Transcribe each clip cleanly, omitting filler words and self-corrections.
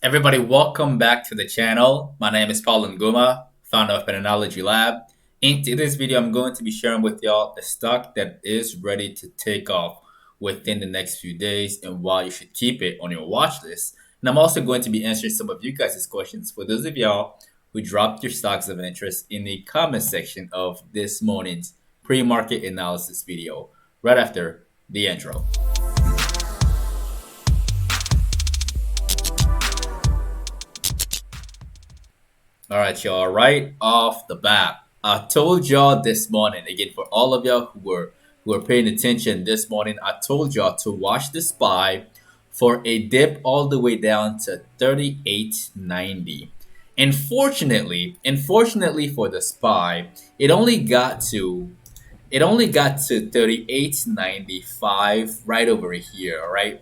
Everybody, welcome back to the channel. My name is Paul Nguma, founder of PATTERNOLOGY LAB. In today's video, I'm going to be sharing with y'all a stock that is ready to take off within the next few days and why you should keep it on your watch list. And I'm also going to be answering some of you guys' questions for those of y'all who dropped your stocks of interest in the comment section of this morning's pre-market analysis video right after the intro. All right, y'all. Right off the bat, I told y'all this morning. Again, for all of y'all who are paying attention this morning, I told y'all to watch the SPY for a dip all the way down to 38.90. Unfortunately for the SPY, it only got to 38.95 right over here. All right,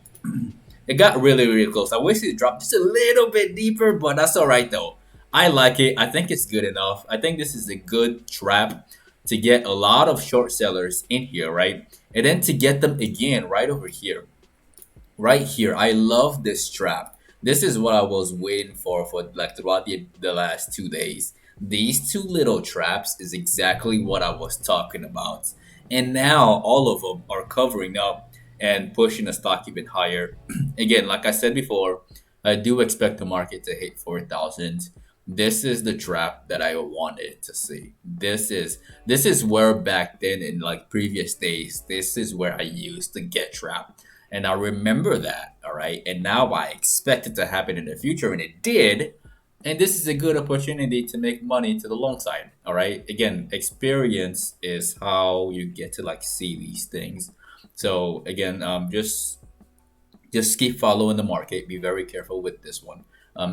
it got really close. I wish it dropped just a little bit deeper, but that's all right though. I like it. I think it's good enough. I think this is a good trap to get a lot of short sellers in here, right? And then to get them again right over here. Right here. I love this trap. This is what I was waiting for like throughout the last 2 days. These two little traps is exactly what I was talking about. And now all of them are covering up and pushing the stock even higher. Again, like I said before, I do expect the market to hit 4,000. This is the trap that I wanted to see. This is where back then in like previous days, this is where I used to get trapped. And I remember that, all right? And now I expect it to happen in the future, and it did. And this is a good opportunity to make money to the long side, all right? Again, experience is how you get to like see these things. So again, just keep following the market. Be very careful with this one.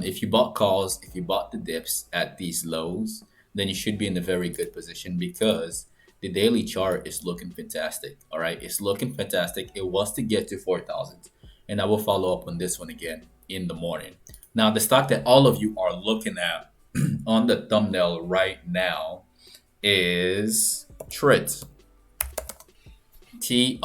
If you bought calls, if you bought the dips at these lows, then you should be in a very good position because the daily chart is looking fantastic. All right, it's looking fantastic. It wants to get to 4,000, and I will follow up on this one again in the morning. Now, the stock that all of you are looking at on the thumbnail right now is TRIT. TRIT.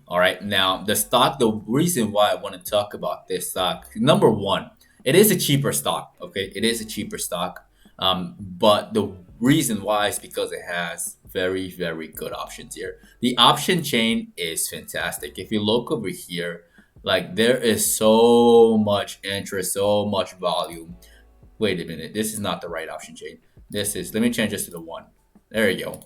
All right. Now, the stock, the reason why I want to talk about this stock, number one, it is a cheaper stock. Okay. It is a cheaper stock. But the reason why is because it has very good options here. The option chain is fantastic. If you look over here, like there is so much interest, so much volume. Wait a minute. This is not the right option chain. Let me change this to the one. There you go.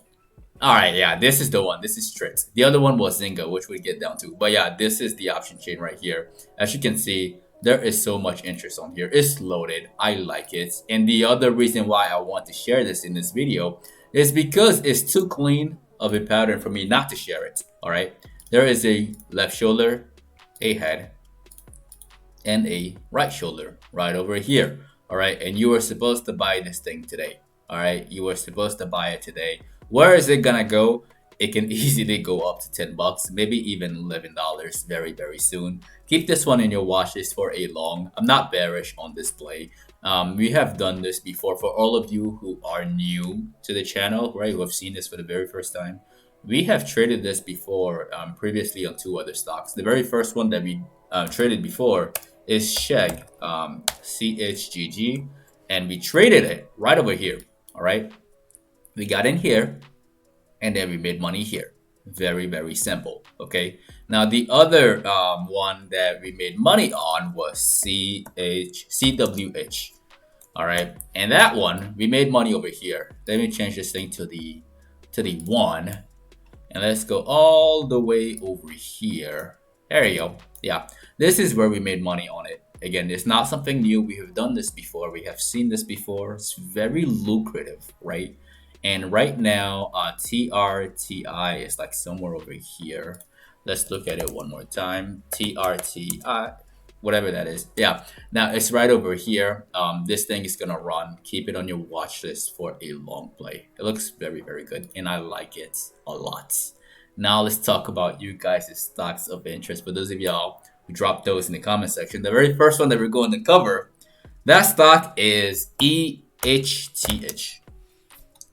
All right, yeah, this is the one. This is TRIT. The other one was Zynga, which we get down to. But yeah, this is the option chain right here. As you can see, there is so much interest on here. It's loaded. I like it. And the other reason why I want to share this in this video is because it's too clean of a pattern for me not to share it. All right, there is a left shoulder, a head, and a right shoulder right over here. All right, and you were supposed to buy this thing today. All right, you were supposed to buy it today. Where is it gonna go? It can easily go up to 10 bucks, maybe even $11 very soon. Keep this one in your watch list for a long. I'm not bearish on this play. We have done this before. For all of you who are new to the channel, right, who have seen this for the very first time, we have traded this before previously on two other stocks. The very first one that we traded before is SHEG, CHGG, and we traded it right over here. All right. We got in here and then we made money here. Very simple. Okay. Now the other one that we made money on was CWH. All right. And that one we made money over here. Let me change this thing to the one. And let's go all the way over here. There you go. Yeah. This is where we made money on it. Again, it's not something new. We have done this before. We have seen this before. It's very lucrative, right? And right now, TRTI is like somewhere over here. Let's look at it one more time. TRTI, whatever that is. Yeah, now it's right over here. This thing is gonna run. Keep it on your watch list for a long play. It looks very good, and I like it a lot. Now let's talk about you guys' stocks of interest. For those of y'all who dropped those in the comment section, the very first one that we're going to cover, that stock is EHTH.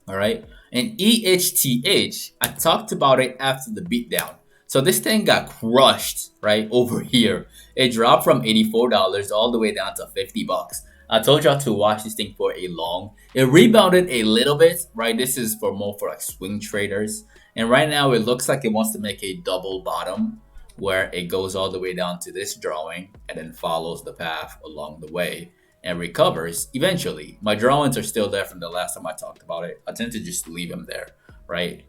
All right, and EHTH, I talked about it after the beatdown. So this thing got crushed right over here. It dropped from $84 all the way down to 50 bucks. I told y'all to watch this thing for a long. It rebounded a little bit, right? This is for more for like swing traders. And right now it looks like it wants to make a double bottom where it goes all the way down to this drawing and then follows the path along the way and recovers eventually. My drawings are still there from the last time I talked about it. I tend to just leave them there, right?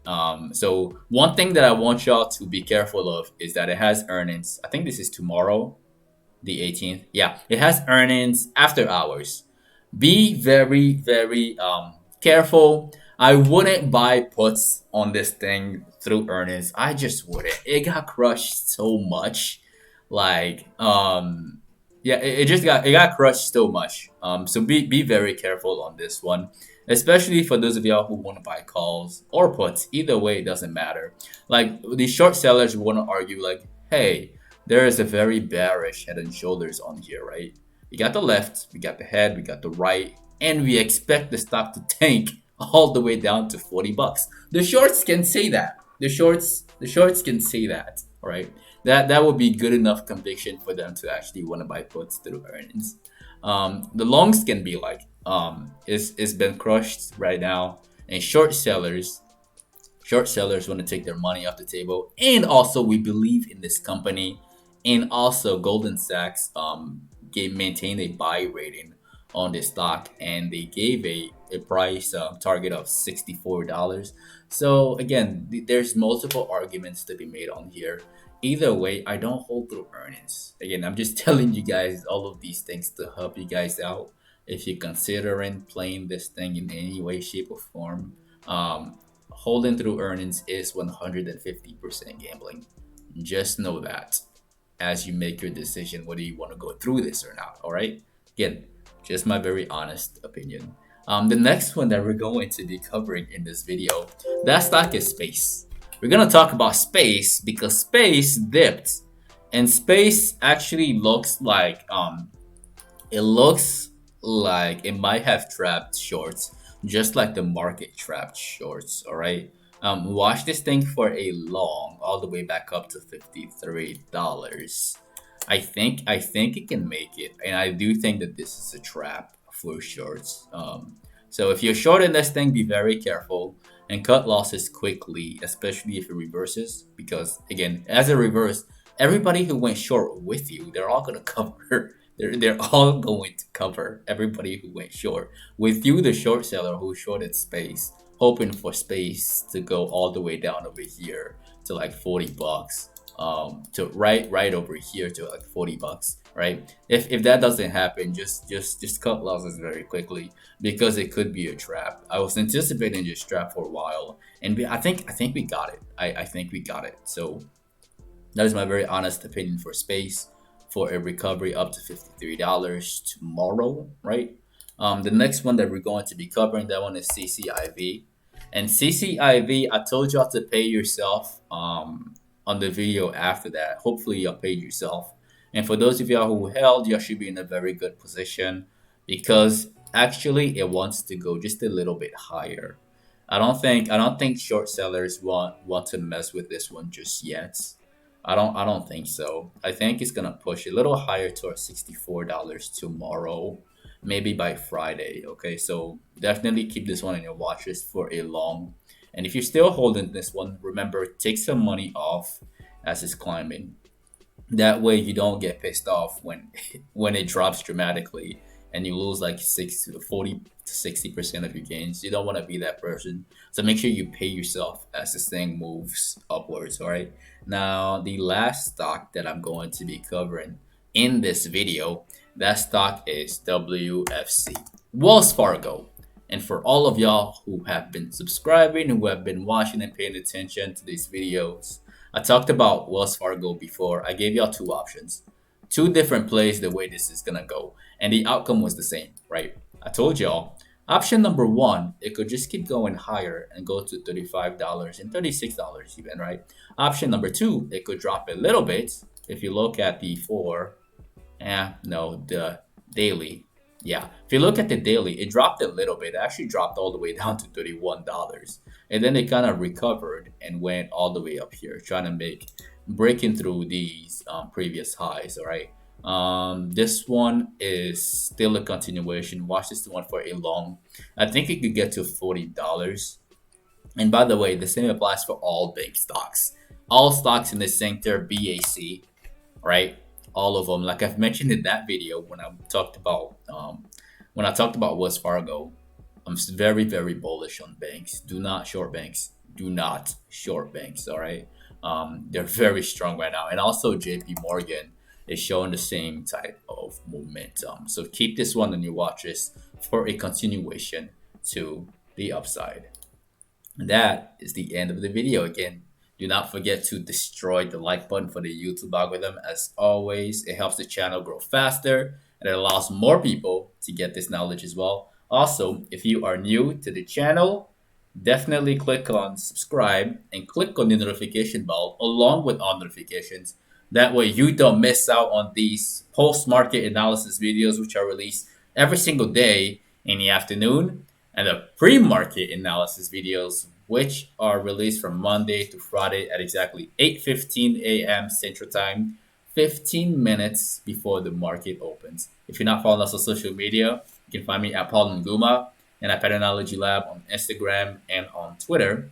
So one thing that I want y'all to be careful of is that it has earnings. I think this is tomorrow, the 18th. Yeah, it has earnings after hours. Be very, very careful. I wouldn't buy puts on this thing through earnings. I just wouldn't. It got crushed so much. Like, yeah, it got crushed so much. So be very careful on this one, especially for those of y'all who want to buy calls or puts. Either way, it doesn't matter. Like the short sellers want to argue like, hey, there is a very bearish head and shoulders on here, right? We got the left, we got the head, we got the right, and we expect the stock to tank all the way down to 40 bucks. The shorts can say that. The shorts can say that, all right? That would be good enough conviction for them to actually want to buy puts through earnings. The longs can be like, it's been crushed right now, and short sellers want to take their money off the table. And also, we believe in this company, and also Goldman Sachs maintained a buy rating on this stock, and they gave a price target of $64. So again, there's multiple arguments to be made on here. Either way, I don't hold through earnings. Again, I'm just telling you guys all of these things to help you guys out. If you're considering playing this thing in any way, shape, or form, holding through earnings is 150% gambling. Just know that as you make your decision whether you want to go through this or not. All right. Again, just my very honest opinion. The next one that we're going to be covering in this video, that stock is Space. We're gonna talk about Space because Space dipped, and Space actually looks like it might have trapped shorts, just like the market trapped shorts. All right. Watch this thing for a long, all the way back up to $53. I think it can make it, and I do think that this is a trap for shorts. So if you're short in this thing, be very careful and cut losses quickly, especially if it reverses. Because again, as a reverse, everybody who went short with you, they're all gonna cover. They're all going to cover everybody who went short with you, the short seller who shorted Space, hoping for Space to go all the way down over here to like 40 bucks. To right over here to like 40 bucks, right? If that doesn't happen, just cut losses very quickly because it could be a trap. I was anticipating this trap for a while, and I think we got it. I think we got it. So that is my very honest opinion for Space, for a recovery up to $53 tomorrow, right? The next one that we're going to be covering, that one is CCIV. And CCIV, I told y'all to pay yourself on the video after that. Hopefully y'all paid yourself. And for those of y'all who held, y'all should be in a very good position because actually it wants to go just a little bit higher. I don't think short sellers want to mess with this one just yet. I don't think so. I think it's gonna push a little higher towards $64 tomorrow, maybe by Friday. Okay, so definitely keep this one in your watch list for a long. And if you're still holding this one, remember, take some money off as it's climbing. That way you don't get pissed off when it drops dramatically and you lose like 40 to 60% of your gains. You don't want to be that person. So make sure you pay yourself as this thing moves upwards. All right. Now, the last stock that I'm going to be covering in this video, that stock is WFC, Wells Fargo. And for all of y'all who have been subscribing and who have been watching and paying attention to these videos, I talked about Wells Fargo before. I gave y'all two options, two different plays the way this is gonna go, and the outcome was the same, right? I told y'all, option number one, it could just keep going higher and go to $35 and $36 even, right? Option number two, it could drop a little bit. If you look at the the daily, Yeah, if you look at the daily, it dropped a little bit. It actually dropped all the way down to $31, and then it kind of recovered and went all the way up here, trying to breaking through these previous highs. All right, this one is still a continuation. Watch this one for a long. I think it could get to $40. And by the way, the same applies for all bank stocks. All stocks in the sector BAC, right? All of them. Like I've mentioned in that video when I talked about Wells Fargo, I'm very very bullish on banks. Do not short banks. Do not short banks. All right. They're very strong right now, and also JP Morgan is showing the same type of momentum. So keep this one on your watch list for a continuation to the upside. That is the end of the video. Again, do not forget to destroy the like button for the YouTube algorithm. As always, it helps the channel grow faster and it allows more people to get this knowledge as well. Also, if you are new to the channel, definitely click on subscribe and click on the notification bell along with all notifications. That way you don't miss out on these post-market analysis videos which are released every single day in the afternoon, and the pre-market analysis videos which are released from Monday to Friday at exactly 8:15 a.m. Central Time, 15 minutes before the market opens. If you're not following us on social media, you can find me at Paul Nguma and at Patternology Lab on Instagram and on Twitter.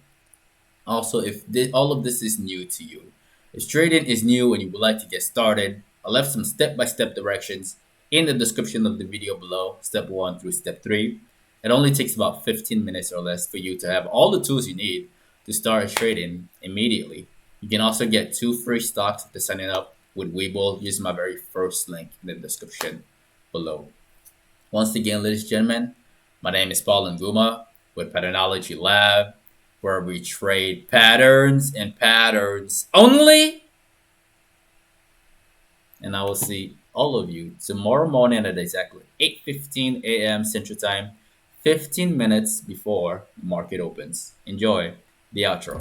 Also, if all of this is new to you, if trading is new and you would like to get started, I left some step-by-step directions in the description of the video below, step 1 through step 3. It only takes about 15 minutes or less for you to have all the tools you need to start trading immediately. You can also get 2 free stocks after signing up with Webull using my very first link in the description below. Once again, ladies and gentlemen, my name is Paul Nguma with Patternology Lab, where we trade patterns and patterns only. And I will see all of you tomorrow morning at exactly 8:15 a.m. Central Time, 15 minutes before the market opens. Enjoy the outro.